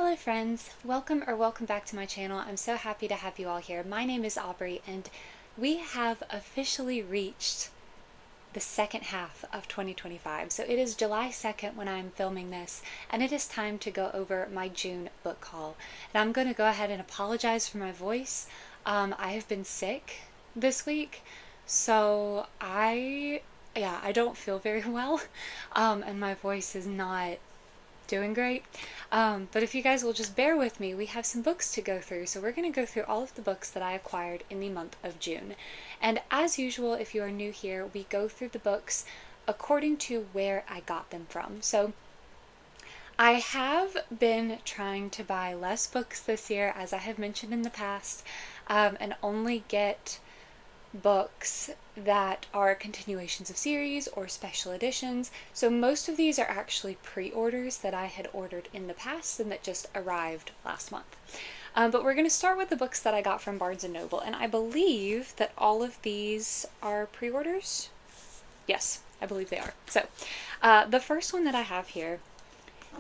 Hello friends, welcome back to my channel. I'm so happy to have you all here. My name is Aubrey and we have officially reached the second half of 2025. So it is July 2nd when I'm filming this, and it is time to go over my June book haul. And I'm going to go ahead and apologize for my voice. I have been sick this week, so I don't feel very well, and my voice is not doing great. But if you guys will just bear with me, we have some books to go through. So we're going to go through all of the books that I acquired in the month of June. And as usual, if you are new here, we go through the books according to where I got them from. So I have been trying to buy less books this year, as I have mentioned in the past, and only get books that are continuations of series or special editions. So most of these are actually pre-orders that I had ordered in the past and that just arrived last month. But we're going to start with the books that I got from Barnes & Noble, and I believe that all of these are pre-orders. Yes, I believe they are. So the first one that I have here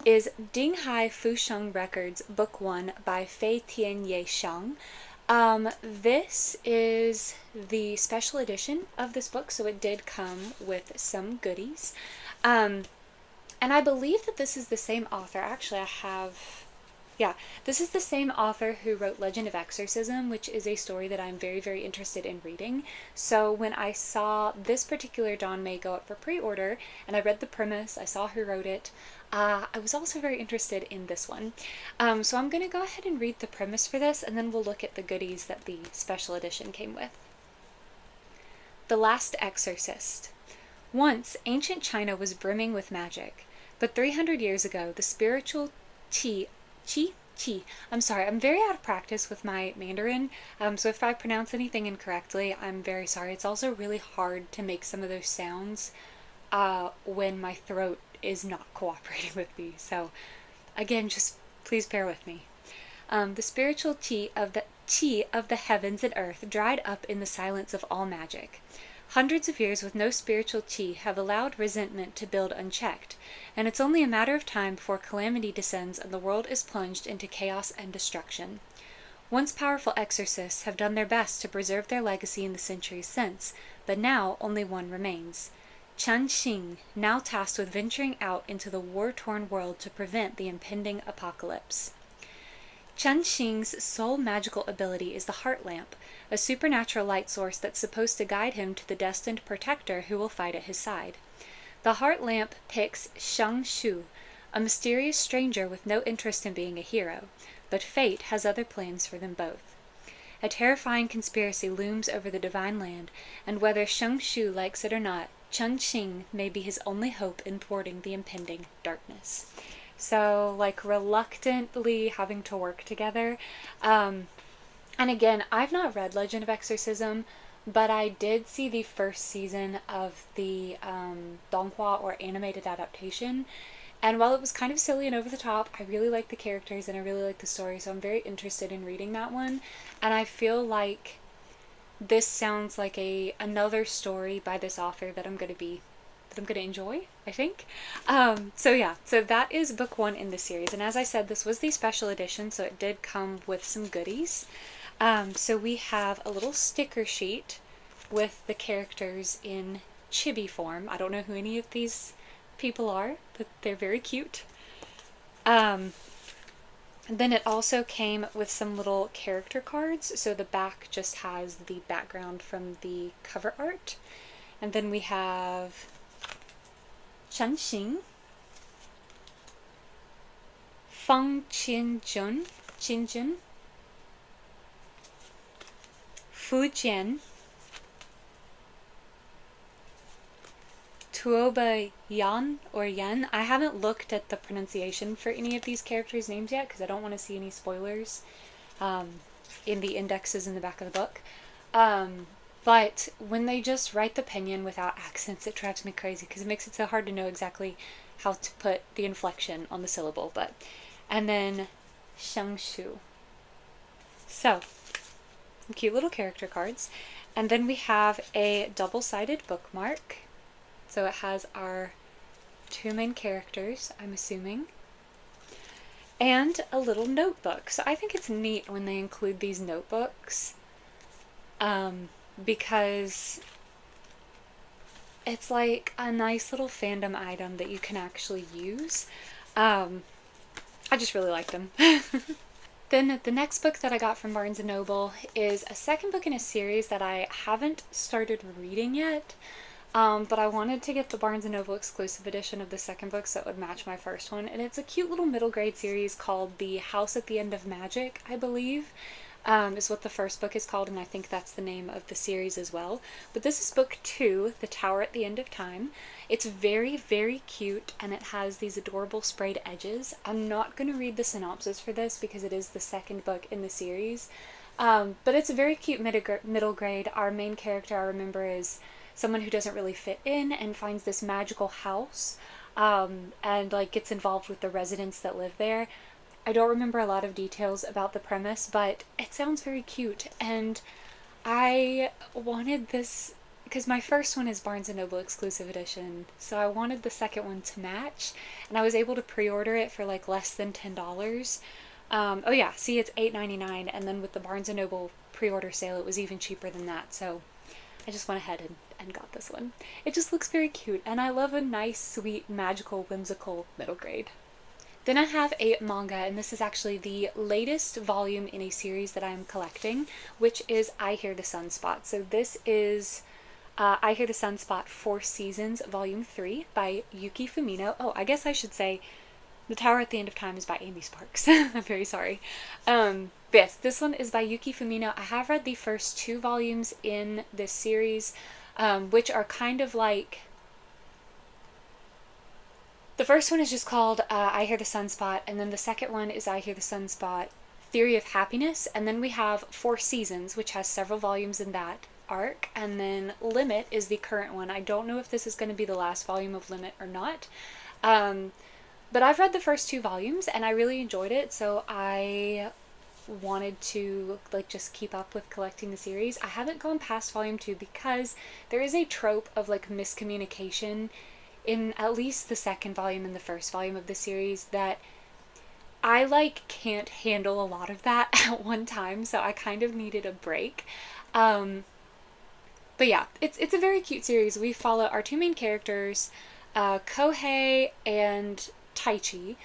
is Dinghai Fusheng Records Book 1 by Fei Tianye Shang. This is the special edition of this book, so it did come with some goodies. And I believe that this is the same author. Actually, this is the same author who wrote Legend of Exorcism, which is a story that I'm very, very interested in reading. So when I saw this particular Dawn May go up for pre-order, and I read the premise, I saw who wrote it, I was also very interested in this one. So I'm going to go ahead and read the premise for this, and then we'll look at the goodies that the special edition came with. The Last Exorcist. Once, ancient China was brimming with magic, but 300 years ago, the spiritual I'm sorry, I'm very out of practice with my Mandarin, so if I pronounce anything incorrectly, I'm very sorry. It's also really hard to make some of those sounds when my throat is not cooperating with me. So again, just please bear with me. The spiritual chi of the heavens and earth dried up in the silence of all magic. Hundreds of years with no spiritual chi have allowed resentment to build unchecked, and it's only a matter of time before calamity descends and the world is plunged into chaos and destruction. Once powerful exorcists have done their best to preserve their legacy in the centuries since, but now only one remains. Chen Xing, now tasked with venturing out into the war-torn world to prevent the impending apocalypse. Chen Xing's sole magical ability is the heart lamp, a supernatural light source that's supposed to guide him to the destined protector who will fight at his side. The heart lamp picks Shang Shu, a mysterious stranger with no interest in being a hero, but fate has other plans for them both. A terrifying conspiracy looms over the divine land, and whether Shang Shu likes it or not, Chen Xing may be his only hope in thwarting the impending darkness. So, like, reluctantly having to work together. And again, I've not read Legend of Exorcism, but I did see the first season of the donghua or animated adaptation. And while it was kind of silly and over the top, I really like the characters and I really like the story, so I'm very interested in reading that one. And I feel like this sounds like another story by this author that I'm going to enjoy, I think. So that is book 1 in the series. And as I said, this was the special edition, so it did come with some goodies. So we have a little sticker sheet with the characters in chibi form. I don't know who any of these people are, but they're very cute. Then it also came with some little character cards. So the back just has the background from the cover art. And then we have Chen Xing, Fang Qinjun, Fu Jian, Tuoba Yan or Yen. I haven't looked at the pronunciation for any of these characters' names yet because I don't want to see any spoilers in the indexes in the back of the book. But when they just write the pinyin without accents, it drives me crazy because it makes it so hard to know exactly how to put the inflection on the syllable. And then Shangshu. So, cute little character cards. And then we have a double-sided bookmark. So it has our two main characters, I'm assuming. and a little notebook. So I think it's neat when they include these notebooks, because it's like a nice little fandom item that you can actually use. I just really like them. Then the next book that I got from Barnes & Noble is a second book in a series that I haven't started reading yet. But I wanted to get the Barnes & Noble exclusive edition of the second book so it would match my first one. And it's a cute little middle grade series called The House at the End of Magic, I believe, is what the first book is called. And I think that's the name of the series as well. But this is book 2, The Tower at the End of Time. It's very, very cute, and it has these adorable sprayed edges. I'm not going to read the synopsis for this because it is the second book in the series. But it's a very cute middle grade. Our main character, I remember, is someone who doesn't really fit in and finds this magical house, and like gets involved with the residents that live there. I don't remember a lot of details about the premise, but it sounds very cute, and I wanted this because my first one is Barnes & Noble exclusive edition, so I wanted the second one to match, and I was able to pre-order it for like less than $10. Oh yeah, see, it's $8.99, and then with the Barnes & Noble pre-order sale it was even cheaper than that, so I just went ahead and got this one. It just looks very cute, and I love a nice, sweet, magical, whimsical middle grade. Then I have a manga, and this is actually the latest volume in a series that I'm collecting, which is I Hear the Sunspot. So this is I Hear the Sunspot 4 Seasons, Volume 3 by Yuki Fumino. Oh, I guess I should say The Tower at the End of Time is by Amy Sparks. I'm very sorry. Yes, this one is by Yuki Fumino. I have read the first 2 volumes in this series, which are kind of like... The first one is just called I Hear the Sunspot, and then the second one is I Hear the Sunspot Theory of Happiness, and then we have 4 Seasons, which has several volumes in that arc, and then Limit is the current one. I don't know if this is going to be the last volume of Limit or not, but I've read the first 2 volumes, and I really enjoyed it, so I wanted to like just keep up with collecting the series. I haven't gone past volume 2 because there is a trope of like miscommunication in at least the second volume and the first volume of the series that I like can't handle a lot of that at one time, so I kind of needed a break. But yeah, it's a very cute series. We follow our 2 main characters, Kohei and Taichi,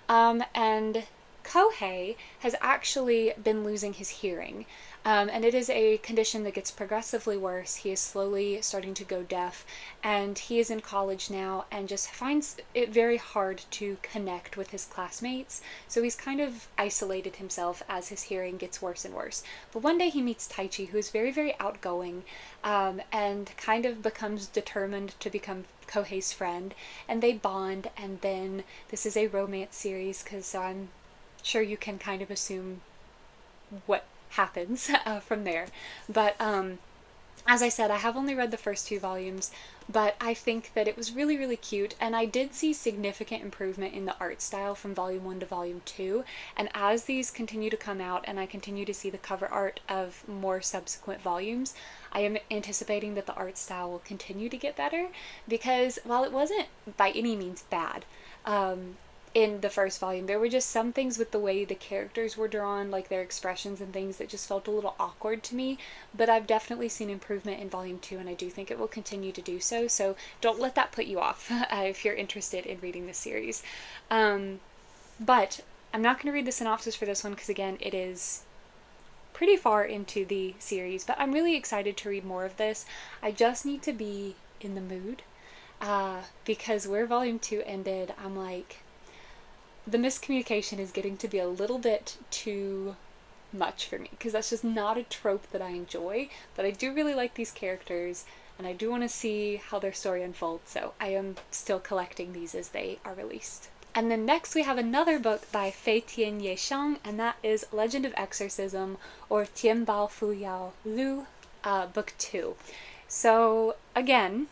and Kohei has actually been losing his hearing, and it is a condition that gets progressively worse. He is slowly starting to go deaf, and he is in college now and just finds it very hard to connect with his classmates, so he's kind of isolated himself as his hearing gets worse and worse. But one day he meets Taichi, who is very, very outgoing, and kind of becomes determined to become Kohei's friend, and they bond, and then this is a romance series because I'm sure you can kind of assume what happens from there. But as I said, I have only read the first 2 volumes, but I think that it was really, really cute, and I did see significant improvement in the art style from volume 1 to volume 2, and as these continue to come out and I continue to see the cover art of more subsequent volumes, I am anticipating that the art style will continue to get better, because while it wasn't by any means bad, in the first volume, there were just some things with the way the characters were drawn, like their expressions and things, that just felt a little awkward to me, but I've definitely seen improvement in volume 2, and I do think it will continue to do so, so don't let that put you off if you're interested in reading this series. But I'm not going to read the synopsis for this one because, again, it is pretty far into the series, but I'm really excited to read more of this. I just need to be in the mood, because where volume 2 ended, I'm like, the miscommunication is getting to be a little bit too much for me, because that's just not a trope that I enjoy, but I do really like these characters, and I do want to see how their story unfolds, so I am still collecting these as they are released. And then next we have another book by Fei Tian Ye Shang, and that is Legend of Exorcism, or Tian Bao Fu Yao Lu, book 2. So again,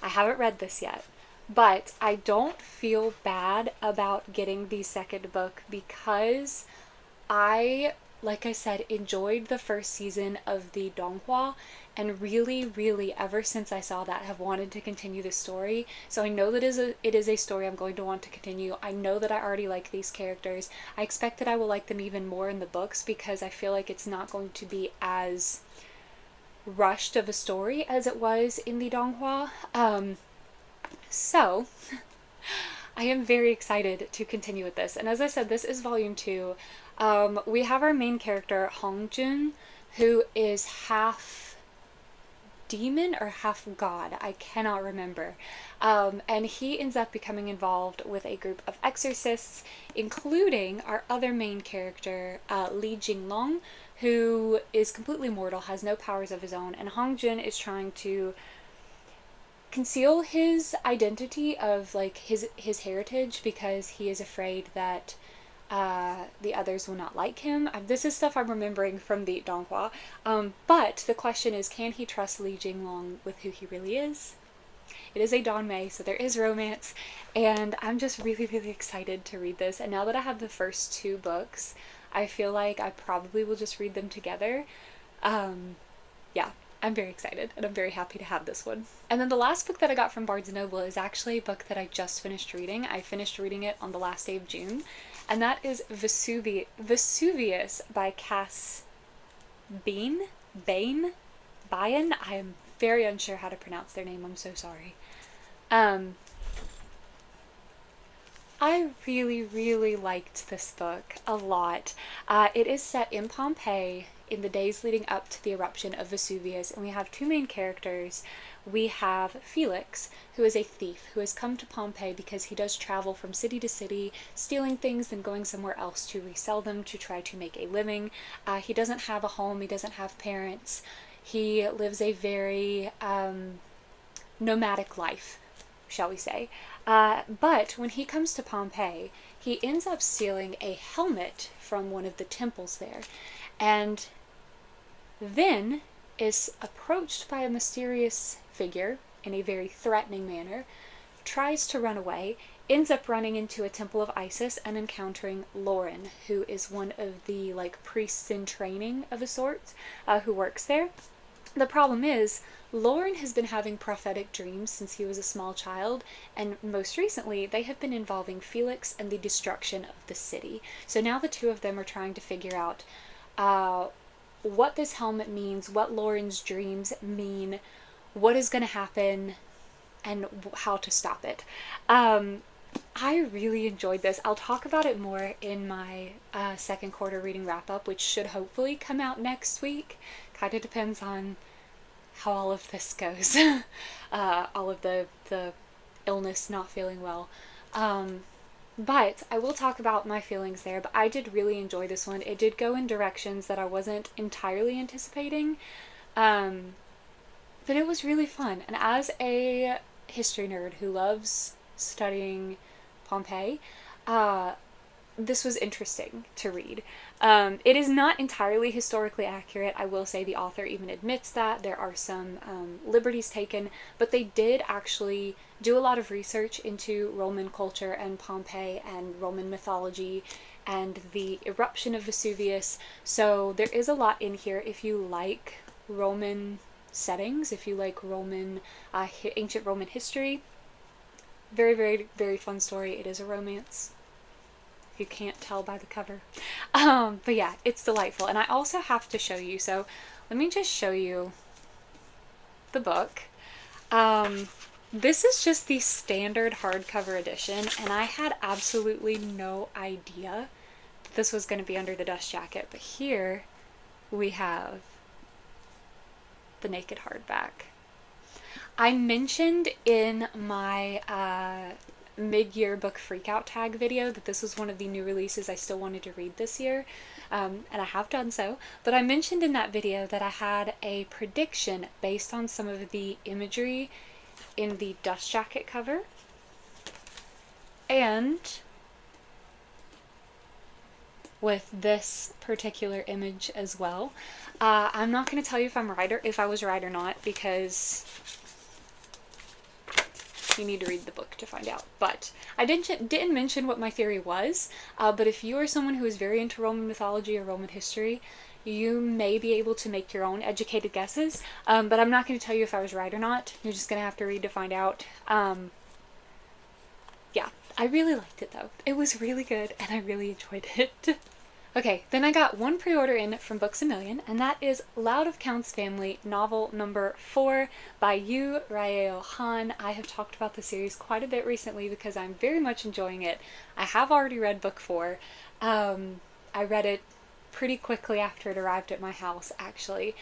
I haven't read this yet, but I don't feel bad about getting the second book because I, like I said, enjoyed the first season of the Donghua, and really, ever since I saw that, have wanted to continue the story. So I know that it is a story I'm going to want to continue. I know that I already like these characters. I expect that I will like them even more in the books, because I feel like it's not going to be as rushed of a story as it was in the Donghua. So I am very excited to continue with this. And as I said, this is volume 2. We have our main character, Hongjun, who is half demon or half god. I cannot remember. And he ends up becoming involved with a group of exorcists, including our other main character, Li Jinglong, who is completely mortal, has no powers of his own, and Hongjun is trying to conceal his identity of like his heritage, because he is afraid that the others will not like him. This is stuff I'm remembering from the Donghua. But the question is, can he trust Li Jinglong with who he really is? It is a Donmei, so there is romance, and I'm just really excited to read this. And now that I have the first 2 books, I feel like I probably will just read them together. Yeah, I'm very excited, and I'm very happy to have this one. And then the last book that I got from Barnes & Noble is actually a book that I just finished reading. I finished reading it on the last day of June, and that is Vesuvius by Cass Bain. I am very unsure how to pronounce their name, I'm so sorry. I really liked this book a lot. It is set in Pompeii in the days leading up to the eruption of Vesuvius, and we have 2 main characters. We have Felix, who is a thief who has come to Pompeii because he does travel from city to city, stealing things and going somewhere else to resell them to try to make a living. He doesn't have a home, he doesn't have parents. He lives a very nomadic life, shall we say. But when he comes to Pompeii, he ends up stealing a helmet from one of the temples there, and then is approached by a mysterious figure in a very threatening manner, tries to run away, ends up running into a temple of Isis and encountering Lauren, who is one of the like priests in training of a sort, who works there. The problem is, Lauren has been having prophetic dreams since he was a small child, and most recently they have been involving Felix and the destruction of the city. So now the 2 of them are trying to figure out what this helmet means, what Lauren's dreams mean, what is going to happen, and how to stop it. I really enjoyed this. I'll talk about it more in my second quarter reading wrap-up, which should hopefully come out next week. Kind of depends on how all of this goes. All of the illness, not feeling well. But I will talk about my feelings there, but I did really enjoy this one. It did go in directions that I wasn't entirely anticipating, but it was really fun. And as a history nerd who loves studying Pompeii, this was interesting to read. It is not entirely historically accurate. I will say the author even admits that. There are some liberties taken, but they did actually do a lot of research into Roman culture and Pompeii and Roman mythology and the eruption of Vesuvius. So there is a lot in here if you like Roman settings, if you like Roman, ancient Roman history. Very fun story. It is a romance, you can't tell by the cover. But yeah, it's delightful. And I also have to show you, so let me just show you the book. This is just the standard hardcover edition, and I had absolutely no idea that this was going to be under the dust jacket, but here we have the naked hardback. I mentioned in my mid-year book freakout tag video that this was one of the new releases I still wanted to read this year, and I have done so, but I mentioned in that video that I had a prediction based on some of the imagery in the dust jacket cover, and with this particular image as well. I'm not going to tell you if I was right or not, because you need to read the book to find out. But I didn't mention what my theory was, but if you are someone who is very into Roman mythology or Roman history, you may be able to make your own educated guesses, but I'm not going to tell you if I was right or not. You're just going to have to read to find out. Yeah, I really liked it though. It was really good and I really enjoyed it. Okay, then I got one pre-order in from Books A Million, and that is Loud of Count's Family, novel number 4 by Yu Raeo Han. I have talked about the series quite a bit recently because I'm very much enjoying it. I have already read book 4. I read it pretty quickly after it arrived at my house, actually.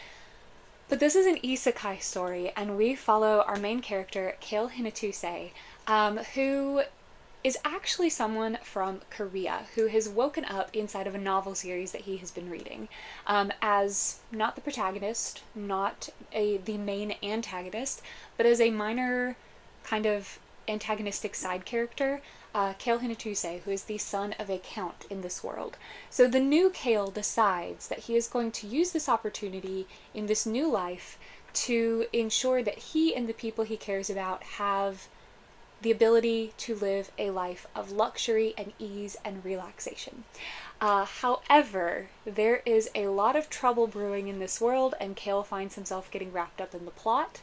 But this is an isekai story, and we follow our main character, Kale Hinatuse, who is actually someone from Korea who has woken up inside of a novel series that he has been reading, as not the protagonist, not the main antagonist, but as a minor kind of antagonistic side character, Kale Hinatuse, who is the son of a count in this world. So the new Kale decides that he is going to use this opportunity in this new life to ensure that he and the people he cares about have the ability to live a life of luxury and ease and relaxation. However, there is a lot of trouble brewing in this world, and Kale finds himself getting wrapped up in the plot,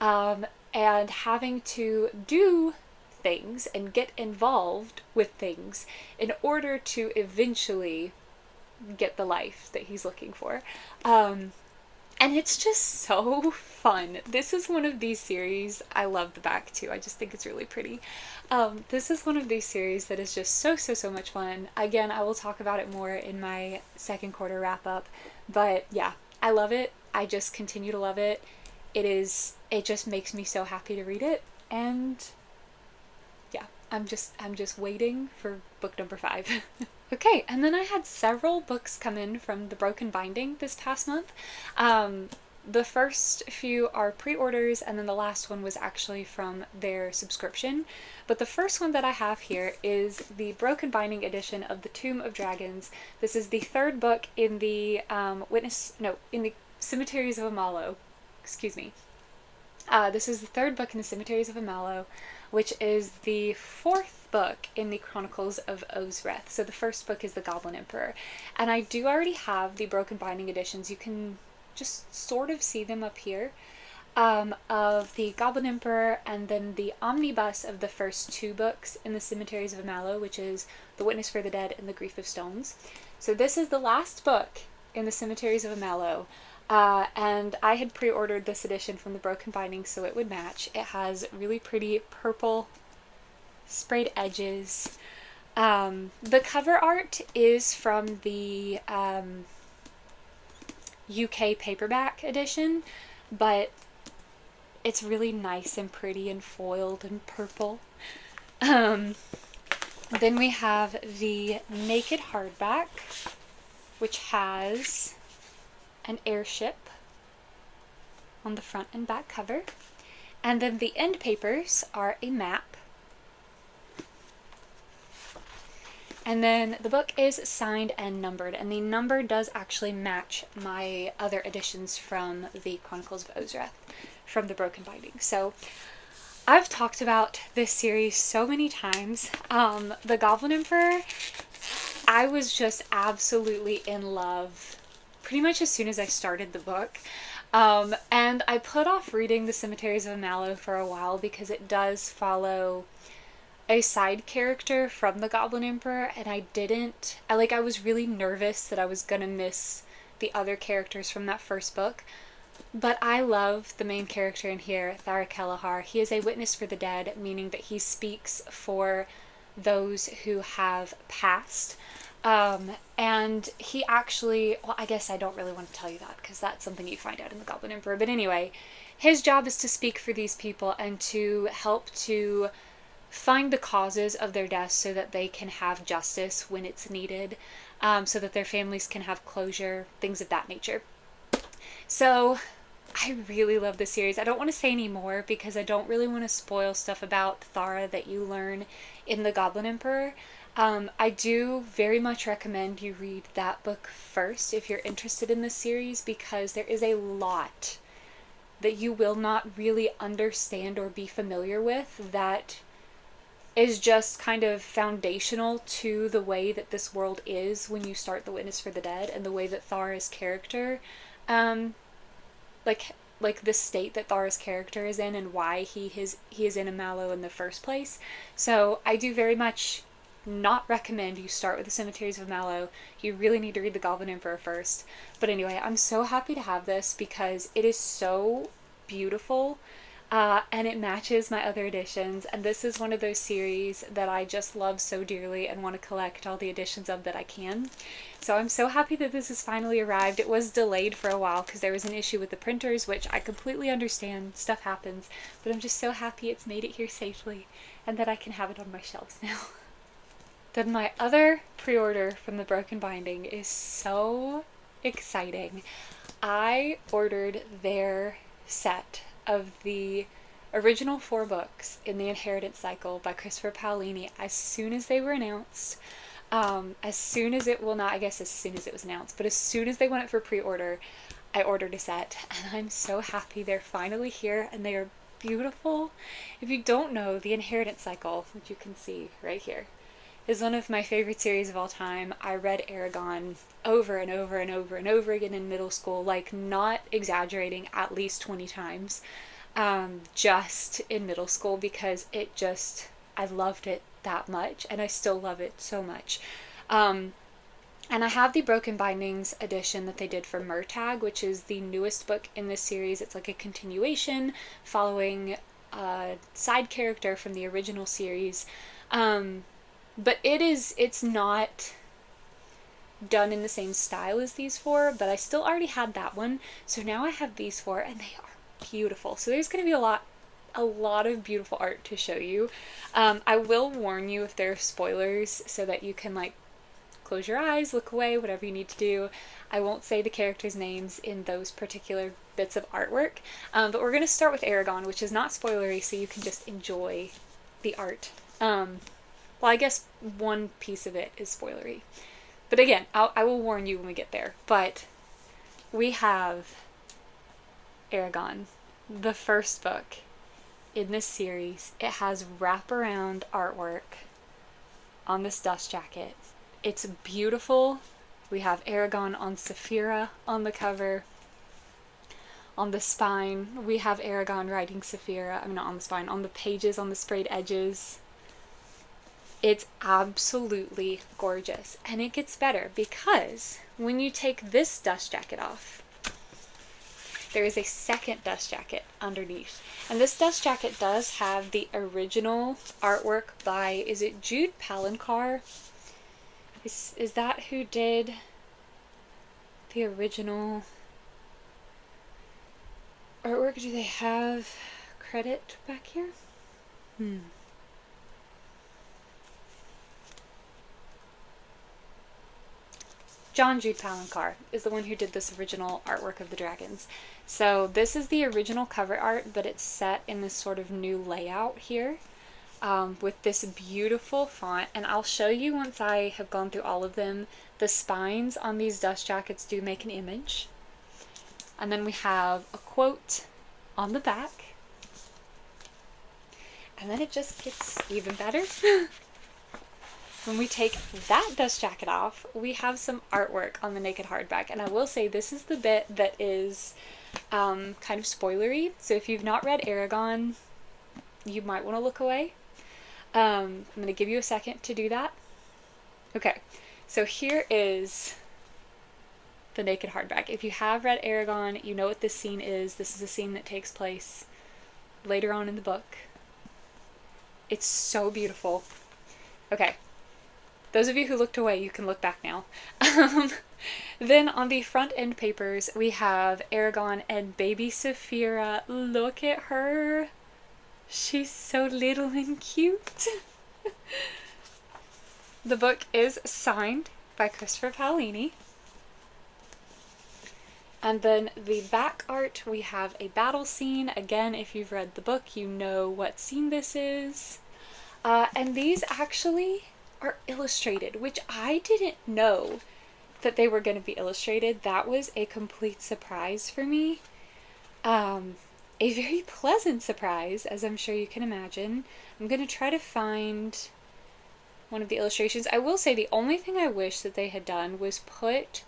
and having to do things and get involved with things in order to eventually get the life that he's looking for. And it's just so fun. This is one of these series, I love the back too, I just think it's really pretty. This is one of these series that is just so much fun. Again, I will talk about it more in my second quarter wrap up, but yeah, I love it. I just continue to love it. It just makes me so happy to read it, and yeah, I'm just waiting for book number 5. Okay, and then I had several books come in from the Broken Binding this past month. The first few are pre-orders, and then the last one was actually from their subscription. But the first one that I have here is the Broken Binding edition of The Tomb of Dragons. This is the third book in the in the Cemeteries of Amalo. Excuse me. This is the third book in the Cemeteries of Amalo, which is the fourth book in the Chronicles of Ozreth. So the first book is The Goblin Emperor. And I do already have the Broken Binding editions. You can just sort of see them up here, of the Goblin Emperor, and then the omnibus of the first 2 books in the Cemeteries of Amalo, which is The Witness for the Dead and The Grief of Stones. So this is the last book in the Cemeteries of Amalo. And I had pre-ordered this edition from the Broken Binding so it would match. It has really pretty purple sprayed edges. The cover art is from the UK paperback edition, but it's really nice and pretty and foiled and purple. Then we have the Naked hardback, which has an airship on the front and back cover. And then the end papers are a map. And then the book is signed and numbered, and the number does actually match my other editions from the Chronicles of Ozreth from the Broken Binding. So I've talked about this series so many times. The Goblin Emperor, I was just absolutely in love pretty much as soon as I started the book. And I put off reading The Cemeteries of Amalo for a while because it does follow a side character from the Goblin Emperor, and I was really nervous that I was gonna miss the other characters from that first book. But I love the main character in here, Thara Kelahar. He is a witness for the dead, meaning that he speaks for those who have passed. And he actually, well, I guess I don't really want to tell you that because that's something you find out in the Goblin Emperor. But anyway, his job is to speak for these people and to help to find the causes of their deaths so that they can have justice when it's needed, so that their families can have closure, things of that nature. So I really love this series. I don't want to say any more because I don't really want to spoil stuff about Thara that you learn in The Goblin Emperor. I do very much recommend you read that book first if you're interested in this series, because there is a lot that you will not really understand or be familiar with that is just kind of foundational to the way that this world is when you start The Witness for the Dead, and the way that Thara's character, um, like the state that Thara's character is in, and why he is in a Mallow in the first place. So I do very much not recommend you start with the Cemeteries of Mallow. You really need to read the Goblin Emperor first. But anyway, I'm so happy to have this because it is so beautiful. And it matches my other editions, and this is one of those series that I just love so dearly and want to collect all the editions of that I can. So I'm so happy that this has finally arrived. It was delayed for a while because there was an issue with the printers, which I completely understand. Stuff happens, but I'm just so happy it's made it here safely and that I can have it on my shelves now. Then my other pre-order from the Broken Binding is so exciting. I ordered their set of the original 4 books in the Inheritance Cycle by Christopher Paolini as soon as they were announced. As soon as it was announced, but as soon as they went up for pre-order, I ordered a set, and I'm so happy they're finally here, and they are beautiful. If you don't know, the Inheritance Cycle, which you can see right here, is one of my favorite series of all time. I read Aragon over and over and over and over again in middle school, like not exaggerating, at least 20 times, just in middle school, because I loved it that much, and I still love it so much. And I have the Broken Bindings edition that they did for Murtagh, which is the newest book in this series. It's like a continuation following a side character from the original series. But it's not done in the same style as these 4, but I still already had that one. So now I have these 4, and they are beautiful. So there's going to be a lot of beautiful art to show you. I will warn you if there are spoilers so that you can like close your eyes, look away, whatever you need to do. I won't say the characters' names in those particular bits of artwork. But we're going to start with Aragon, which is not spoilery, so you can just enjoy the art. Well, I guess one piece of it is spoilery. But again, I will warn you when we get there. But we have Aragon, the first book in this series. It has wraparound artwork on this dust jacket. It's beautiful. We have Aragon on Saphira on the cover. On the spine, we have Aragon riding Saphira. I mean, not on the spine, on the pages, on the sprayed edges. It's absolutely gorgeous. And it gets better because when you take this dust jacket off, there is a second dust jacket underneath. And this dust jacket does have the original artwork by, is it Jude Palancar? Is that who did the original artwork? Do they have credit back here? John Jude Palancar is the one who did this original artwork of the dragons. So this is the original cover art, but it's set in this sort of new layout here, with this beautiful font. And I'll show you once I have gone through all of them. The spines on these dust jackets do make an image. And then we have a quote on the back. And then it just gets even better. When we take that dust jacket off, we have some artwork on the naked hardback. And I will say this is the bit that is kind of spoilery. So if you've not read Aragon, you might want to look away. I'm going to give you a second to do that. Okay, so here is the naked hardback. If you have read Aragon, you know what this scene is. This is a scene that takes place later on in the book. It's so beautiful. Okay. Those of you who looked away, you can look back now. Then on the front end papers, we have Aragon and baby Saphira. Look at her. She's so little and cute. The book is signed by Christopher Paolini. And then the back art, we have a battle scene. Again, if you've read the book, you know what scene this is. And these actually are illustrated, which I didn't know that they were going to be illustrated. That was a complete surprise for me. a very pleasant surprise, as I'm sure you can imagine. I'm going to try to find one of the illustrations. I will say the only thing I wish that they had done was put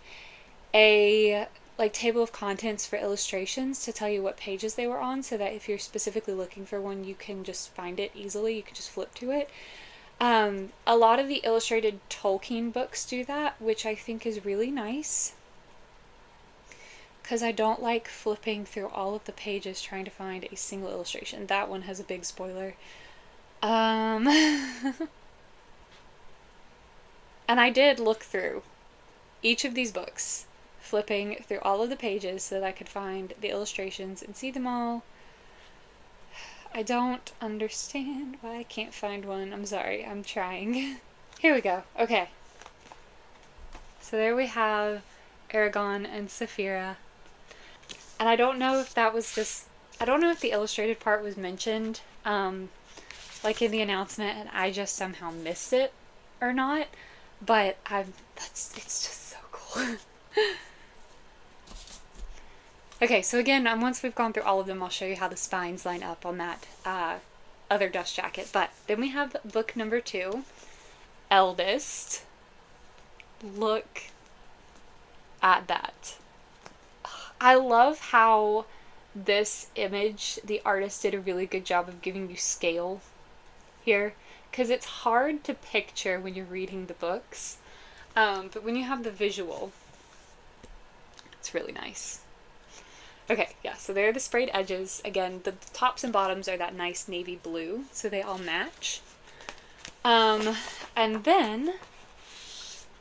a like table of contents for illustrations to tell you what pages they were on, so that if you're specifically looking for one, you can just find it easily. You can just flip to it. A lot of the illustrated Tolkien books do that, which I think is really nice, because I don't like flipping through all of the pages trying to find a single illustration. That one has a big spoiler. And I did look through each of these books, flipping through all of the pages so that I could find the illustrations and see them all. I don't understand why I can't find one. I'm sorry, I'm trying. Here we go. Okay. So there we have Aragorn and Saphira. And I don't know if that was just, I don't know if the illustrated part was mentioned, like in the announcement, and I just somehow missed it or not, but it's just so cool. Okay, so again, once we've gone through all of them, I'll show you how the spines line up on that other dust jacket. But then we have book number 2, Eldest. Look at that. I love how this image, the artist did a really good job of giving you scale here, because it's hard to picture when you're reading the books, but when you have the visual, it's really nice. Okay, yeah, so there are the sprayed edges. Again, the tops and bottoms are that nice navy blue, so they all match. And then,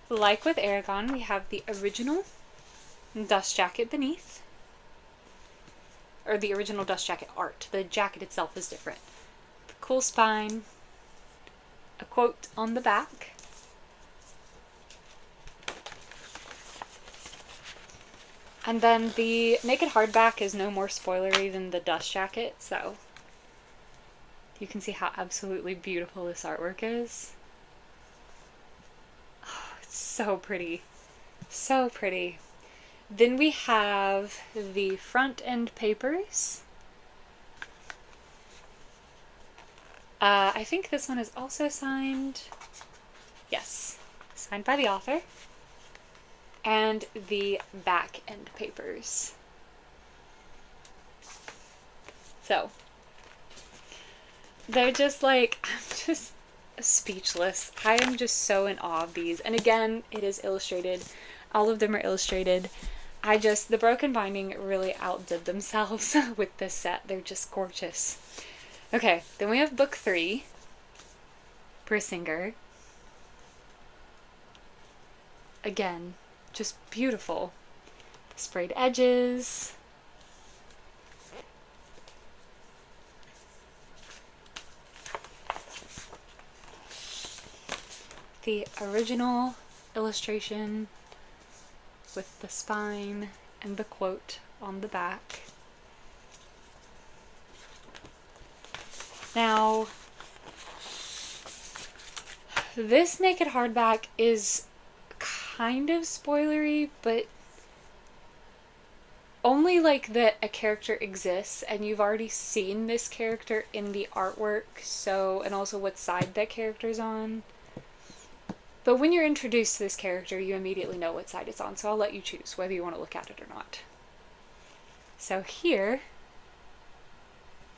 like with Aragorn, we have the original dust jacket beneath. Or the original dust jacket art. The jacket itself is different. The cool spine. A quote on the back. And then the naked hardback is no more spoilery than the dust jacket, so you can see how absolutely beautiful this artwork is. Oh, it's so pretty. So pretty. Then we have the front end papers. I think this one is also signed. Yes, signed by the author. And the back end papers. So, they're just like, I'm just speechless. I am just so in awe of these. And again, it is illustrated. All of them are illustrated. The broken binding really outdid themselves with this set. They're just gorgeous. Okay, then we have book 3, Brissinger. Again, just beautiful. The sprayed edges. The original illustration with the spine and the quote on the back. Now, this naked hardback is kind of spoilery, but only like that a character exists and you've already seen this character in the artwork, so, and also what side that character's on. But when you're introduced to this character, you immediately know what side it's on, so I'll let you choose whether you want to look at it or not. So here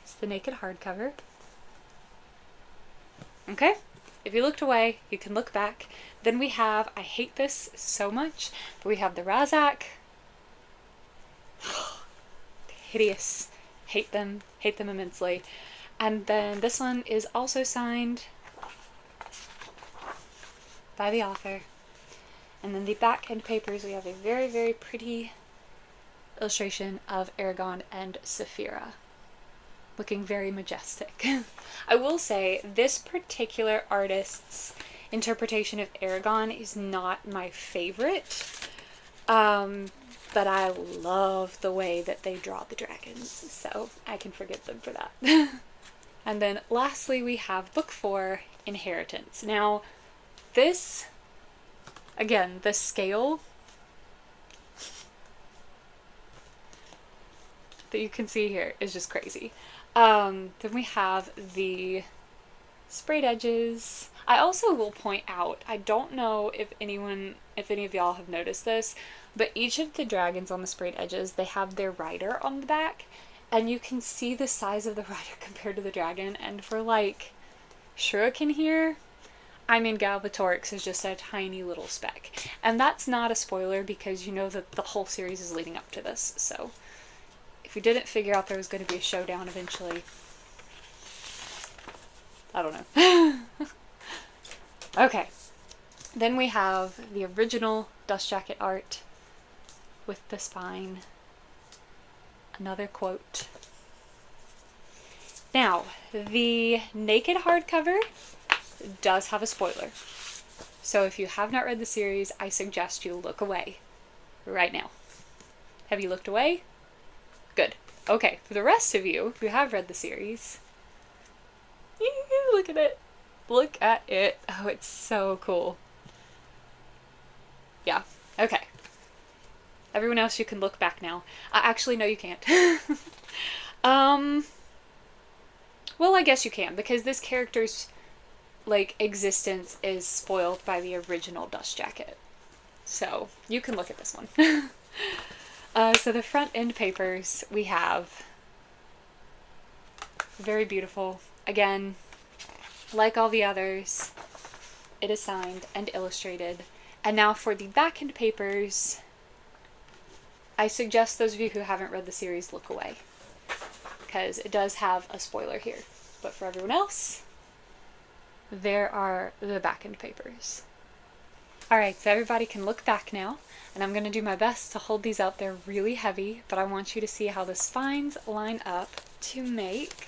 is the naked hardcover. Okay? If you looked away, you can look back. Then we have, I hate this so much, but we have the Razak. Hideous. Hate them immensely. And then this one is also signed by the author. And then the back end papers, we have a very, very pretty illustration of Aragorn and Saphira, looking very majestic. I will say, this particular artist's interpretation of Aragorn is not my favorite, but I love the way that they draw the dragons, so I can forgive them for that. And then lastly, we have book 4, Inheritance. Now, this, again, the scale, that you can see here is just crazy. Then we have the sprayed edges. I also will point out, I don't know if any of y'all have noticed this, but each of the dragons on the sprayed edges, they have their rider on the back, and you can see the size of the rider compared to the dragon. And for like Shuriken here, I mean, Galbatorix is just a tiny little speck. And that's not a spoiler because you know that the whole series is leading up to this. So if you didn't figure out there was going to be a showdown eventually, I don't know. Okay. Then we have the original dust jacket art with the spine. Another quote. Now, the naked hardcover does have a spoiler. So if you have not read the series, I suggest you look away right now. Have you looked away? Good. Okay, for the rest of you who have read the series, look at it. Look at it. Oh, it's so cool. Yeah, okay. Everyone else, you can look back now. Actually, no, you can't. Well, I guess you can, because this character's like existence is spoiled by the original dust jacket. So you can look at this one. So the front end papers we have, very beautiful. Again, like all the others, it is signed and illustrated. And now for the back end papers, I suggest those of you who haven't read the series look away, because it does have a spoiler here. But for everyone else, there are the back end papers. Alright, so everybody can look back now, and I'm going to do my best to hold these up. They're really heavy, but I want you to see how the spines line up to make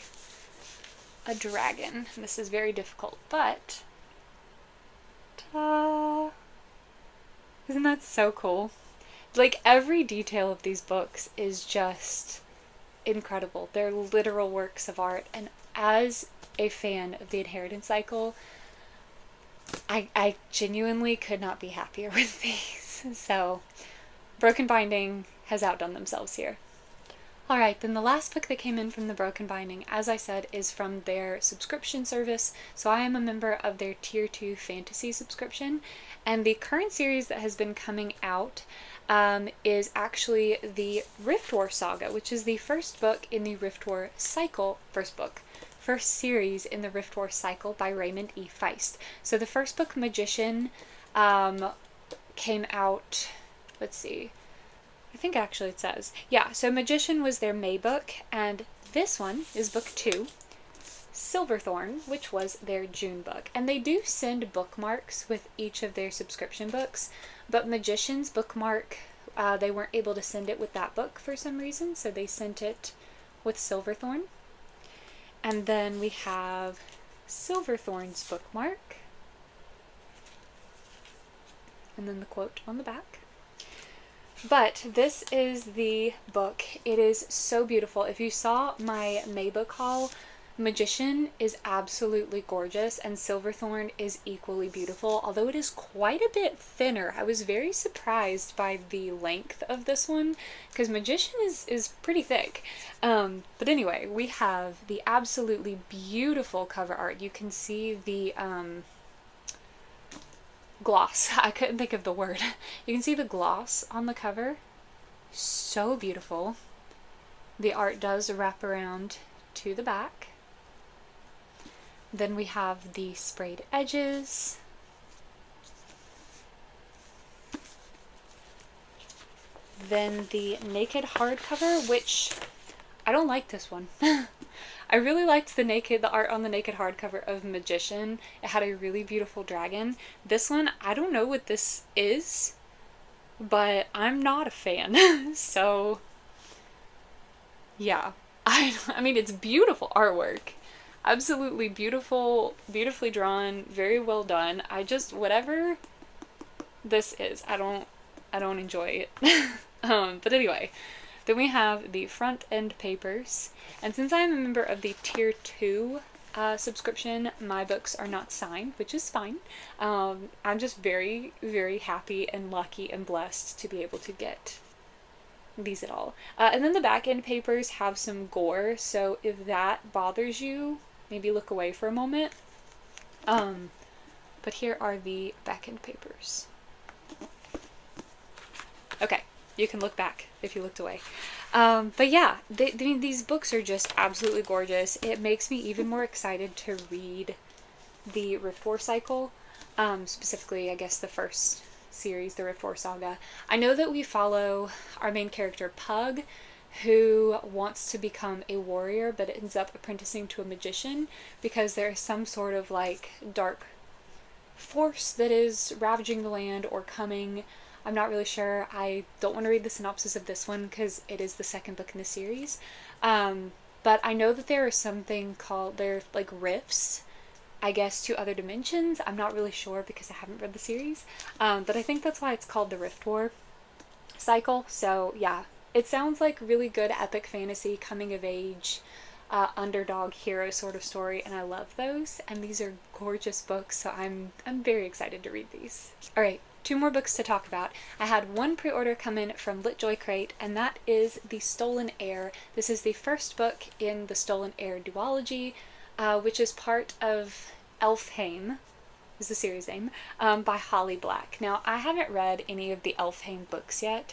a dragon. This is very difficult, but ta-da! Isn't that so cool? Like, every detail of these books is just incredible. They're literal works of art, and as a fan of the Inheritance cycle, I genuinely could not be happier with these. So, Broken Binding has outdone themselves here. Alright, then the last book that came in from the Broken Binding, as I said, is from their subscription service. So I am a member of their Tier 2 Fantasy subscription, and the current series that has been coming out is actually the Rift War Saga, which is the first book in the Rift War cycle, first series in the Rift War cycle by Raymond E. Feist. So the first book, Magician, came out, let's see, I think actually it says, yeah, so Magician was their May book, and this one is book 2, Silverthorn, which was their June book. And they do send bookmarks with each of their subscription books, but Magician's bookmark, they weren't able to send it with that book for some reason, so they sent it with Silverthorn. And then we have Silverthorn's bookmark, and then the quote on the back. But this is the book. It is so beautiful. If you saw my May book haul, Magician is absolutely gorgeous, and Silverthorn is equally beautiful, although it is quite a bit thinner. I was very surprised by the length of this one, because Magician is pretty thick. But anyway, we have the absolutely beautiful cover art. You can see the gloss. I couldn't think of the word. You can see the gloss on the cover. So beautiful. The art does wrap around to the back. Then we have the sprayed edges. Then the naked hardcover, which I don't like this one. I really liked the art on the naked hardcover of Magician. It had a really beautiful dragon. This one, I don't know what this is, but I'm not a fan. So, yeah. I mean, it's beautiful artwork. Absolutely beautiful, beautifully drawn, very well done. Whatever this is, I don't enjoy it. But anyway, then we have the front end papers. And since I am a member of the Tier 2 subscription, my books are not signed, which is fine. I'm just very, very happy and lucky and blessed to be able to get these at all. And then the back end papers have some gore, so if that bothers you, maybe look away for a moment. But here are the back end papers. Okay, you can look back if you looked away. But yeah, these books are just absolutely gorgeous. It makes me even more excited to read the Rift War cycle, specifically, I guess, the first series, the Rift War saga. I know that we follow our main character, Pug, who wants to become a warrior, but ends up apprenticing to a magician because there is some sort of like dark force that is ravaging the land or coming. I'm not really sure. I don't want to read the synopsis of this one because it is the second book in the series. But I know that there is something called, they're like rifts, I guess, to other dimensions. I'm not really sure because I haven't read the series. But I think that's why it's called the Rift War cycle. So yeah, it sounds like really good epic fantasy, coming of age, underdog hero sort of story, and I love those. And these are gorgeous books, so I'm very excited to read these. All right. 2 more books to talk about. I had one pre-order come in from LitJoy Crate, and that is The Stolen Heir. This is the first book in the Stolen Heir duology, which is part of Elfhame, is the series name, by Holly Black. Now, I haven't read any of the Elfhame books yet,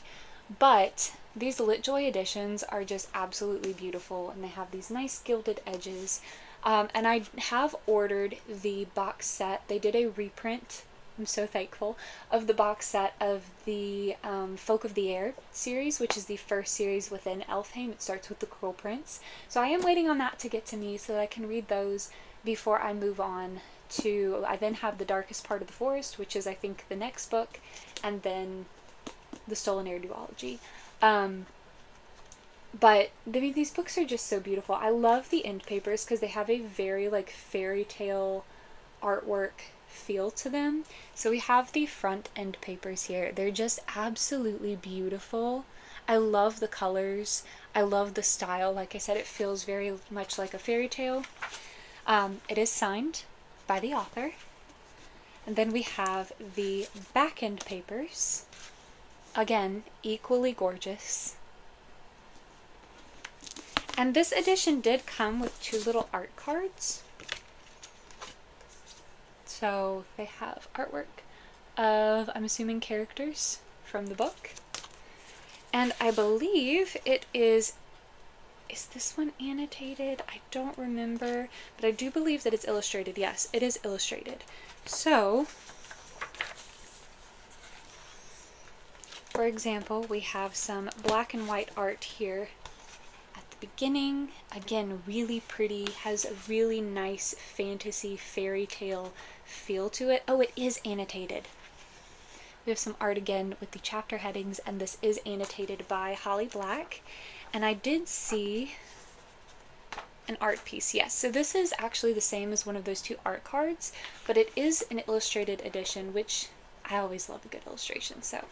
but these LitJoy editions are just absolutely beautiful, and they have these nice gilded edges. And I have ordered the box set. They did a reprint, I'm so thankful, of the box set of the Folk of the Air series, which is the first series within Elfhame. It starts with the Cruel Prince. So I am waiting on that to get to me so that I can read those before I move on to, I then have The Darkest Part of the Forest, which is I think the next book, and then the Stolen Heir duology. But these books are just so beautiful. I love the end papers because they have a very like fairy tale artwork feel to them. So we have the front end papers here. They're just absolutely beautiful. I love the colors. I love the style. Like I said, it feels very much like a fairy tale. It is signed by the author. And then we have the back end papers. Again, equally gorgeous. And this edition did come with 2 little art cards. So they have artwork of, I'm assuming, characters from the book. And I believe it is this one annotated? I don't remember, but I do believe that it's illustrated. Yes, it is illustrated. So, for example, we have some black and white art here at the beginning. Again, really pretty, has a really nice fantasy fairy tale feel to it. Oh, it is annotated. We have some art again with the chapter headings, and this is annotated by Holly Black. And I did see an art piece, yes. So this is actually the same as one of those 2 art cards, but it is an illustrated edition, which I always love a good illustration, so.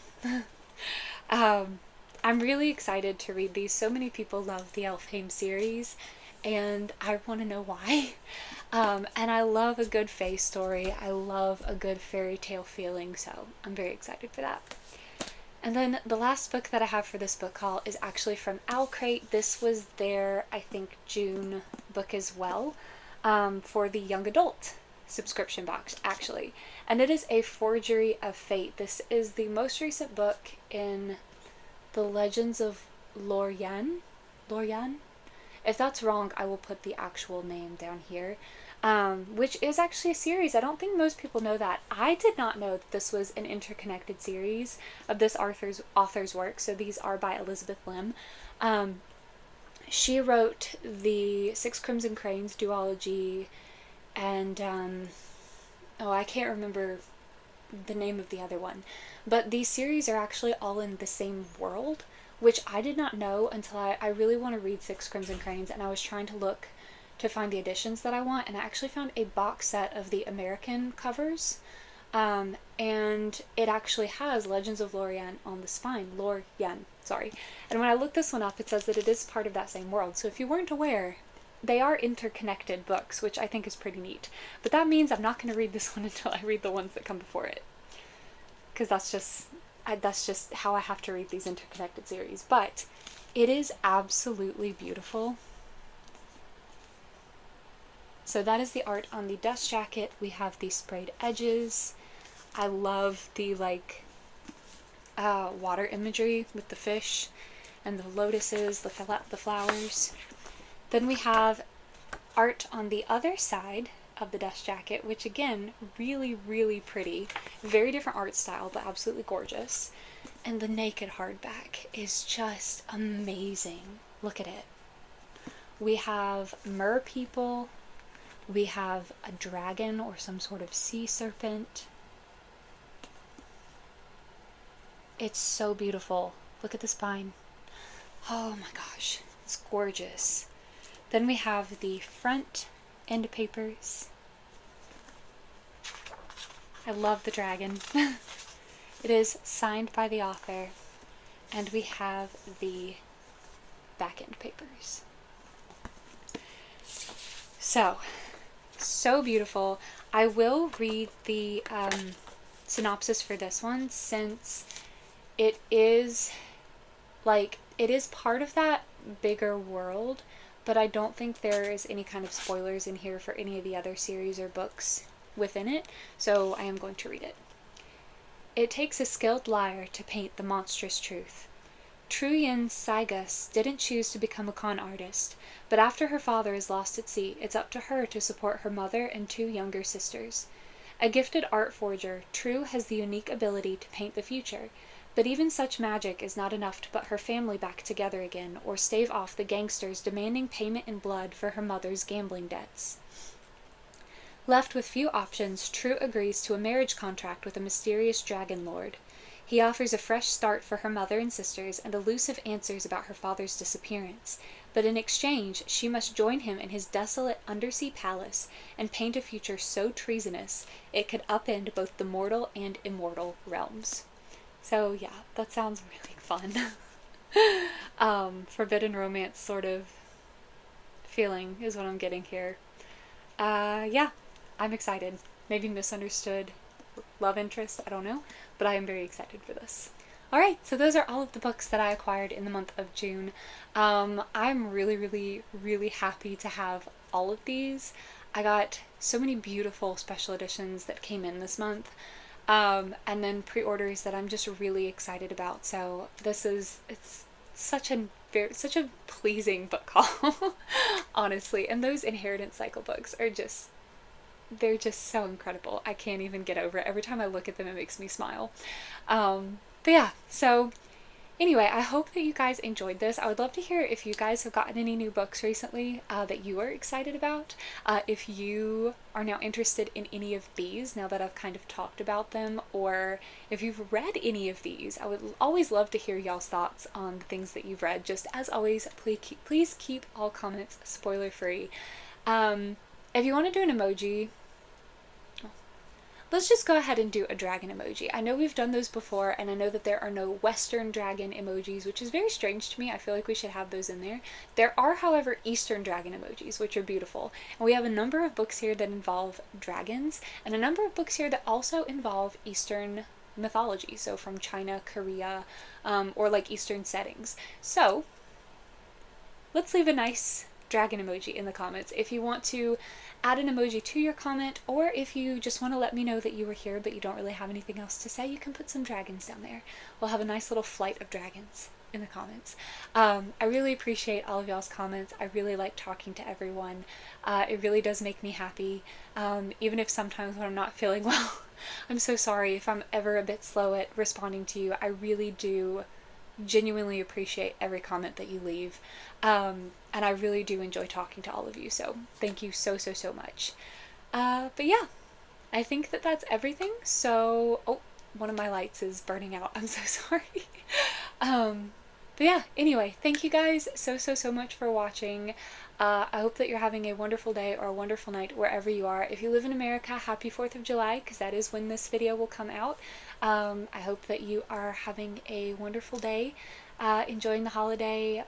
I'm really excited to read these. So many people love the Elfhame series, and I want to know why. And I love a good fae story. I love a good fairy tale feeling, so I'm very excited for that. And then the last book that I have for this book haul is actually from Owl Crate. This was their, I think, June book as well, for the young adult subscription box, actually. And it is A Forgery of Fate. This is the most recent book in the Legends of Lorien. If that's wrong, I will put the actual name down here. Which is actually a series. I don't think most people know that. I did not know that this was an interconnected series of this author's work. So these are by Elizabeth Lim. She wrote the Six Crimson Cranes duology, and I can't remember the name of the other one. But these series are actually all in the same world, which I did not know until I really want to read Six Crimson Cranes, and I was trying to look to find the editions that I want, and I actually found a box set of the American covers, and it actually has Legends of Lorien on the spine. Lorien, sorry. And when I looked this one up, it says that it is part of that same world. So if you weren't aware, they are interconnected books, which I think is pretty neat. But that means I'm not going to read this one until I read the ones that come before it, because that's just that's just how I have to read these interconnected series. But it is absolutely beautiful. So that is the art on the dust jacket. We have the sprayed edges. I love the like water imagery with the fish and the lotuses, the flowers. Then we have art on the other side of the dust jacket, which again, really, really pretty. Very different art style, but absolutely gorgeous. And the naked hardback is just amazing. Look at it. We have mer people. We have a dragon or some sort of sea serpent. It's so beautiful. Look at the spine. Oh my gosh, it's gorgeous. Then we have the front end papers. I love the dragon. It is signed by the author. And we have the back end papers. So beautiful. I will read the synopsis for this one, since it is part of that bigger world, but I don't think there is any kind of spoilers in here for any of the other series or books within it, so I am going to read it. It takes a skilled liar to paint the monstrous truth. Truyen Saigus didn't choose to become a con artist, but after her father is lost at sea, it's up to her to support her mother and 2 younger sisters. A gifted art forger, True has the unique ability to paint the future, but even such magic is not enough to put her family back together again or stave off the gangsters demanding payment in blood for her mother's gambling debts. Left with few options, True agrees to a marriage contract with a mysterious dragon lord. He offers a fresh start for her mother and sisters and elusive answers about her father's disappearance, but in exchange she must join him in his desolate undersea palace and paint a future so treasonous it could upend both the mortal and immortal realms. So yeah, that sounds really fun. Forbidden romance sort of feeling is what I'm getting here. Yeah, I'm excited. Maybe misunderstood love interest, I don't know, but I am very excited for this. Alright, so those are all of the books that I acquired in the month of June. I'm really happy to have all of these. I got so many beautiful special editions that came in this month, and then pre-orders that I'm just really excited about. So it's such a pleasing book haul, honestly. And those Inheritance Cycle books are they're just so incredible. I can't even get over it. Every time I look at them, it makes me smile. But yeah, so anyway, I hope that you guys enjoyed this. I would love to hear if you guys have gotten any new books recently that you are excited about. If you are now interested in any of these, now that I've kind of talked about them, or if you've read any of these, I would always love to hear y'all's thoughts on the things that you've read. Just as always, please keep all comments spoiler free. If you want to do an emoji, let's just go ahead and do a dragon emoji. I know we've done those before, and I know that there are no Western dragon emojis, which is very strange to me. I feel like we should have those in there. There are, however, Eastern dragon emojis, which are beautiful. And we have a number of books here that involve dragons, and a number of books here that also involve Eastern mythology, so from China, Korea, or like Eastern settings. So let's leave a nice dragon emoji in the comments if you want to add an emoji to your comment, or if you just want to let me know that you were here but you don't really have anything else to say, you can put some dragons down there. We'll have a nice little flight of dragons in the comments. I really appreciate all of y'all's comments. I really like talking to everyone. It really does make me happy, even if sometimes when I'm not feeling well. I'm so sorry if I'm ever a bit slow at responding to you. I really do genuinely appreciate every comment that you leave, and I really do enjoy talking to all of you, so thank you so much. But yeah, I think that that's everything. So one of my lights is burning out. I'm so sorry. But yeah, anyway, thank you guys so much for watching. I hope that you're having a wonderful day or a wonderful night wherever you are. If you live in America, happy 4th of July, because that is when this video will come out. I hope that you are having a wonderful day, enjoying the holiday,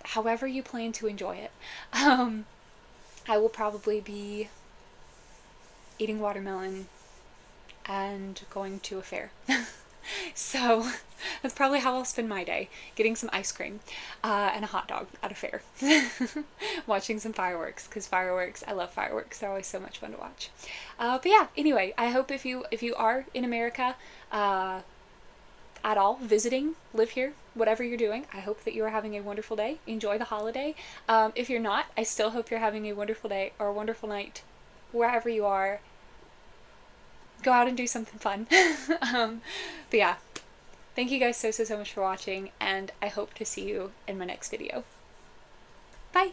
however you plan to enjoy it. I will probably be eating watermelon and going to a fair. So that's probably how I'll spend my day, getting some ice cream and a hot dog at a fair. Watching some fireworks, because fireworks, I love fireworks. They're always so much fun to watch. But yeah, anyway, I hope if you are in America at all, visiting, live here, whatever you're doing, I hope that you are having a wonderful day. Enjoy the holiday. If you're not, I still hope you're having a wonderful day or a wonderful night wherever you are. Go out and do something fun. But yeah, thank you guys so much for watching, and I hope to see you in my next video. Bye!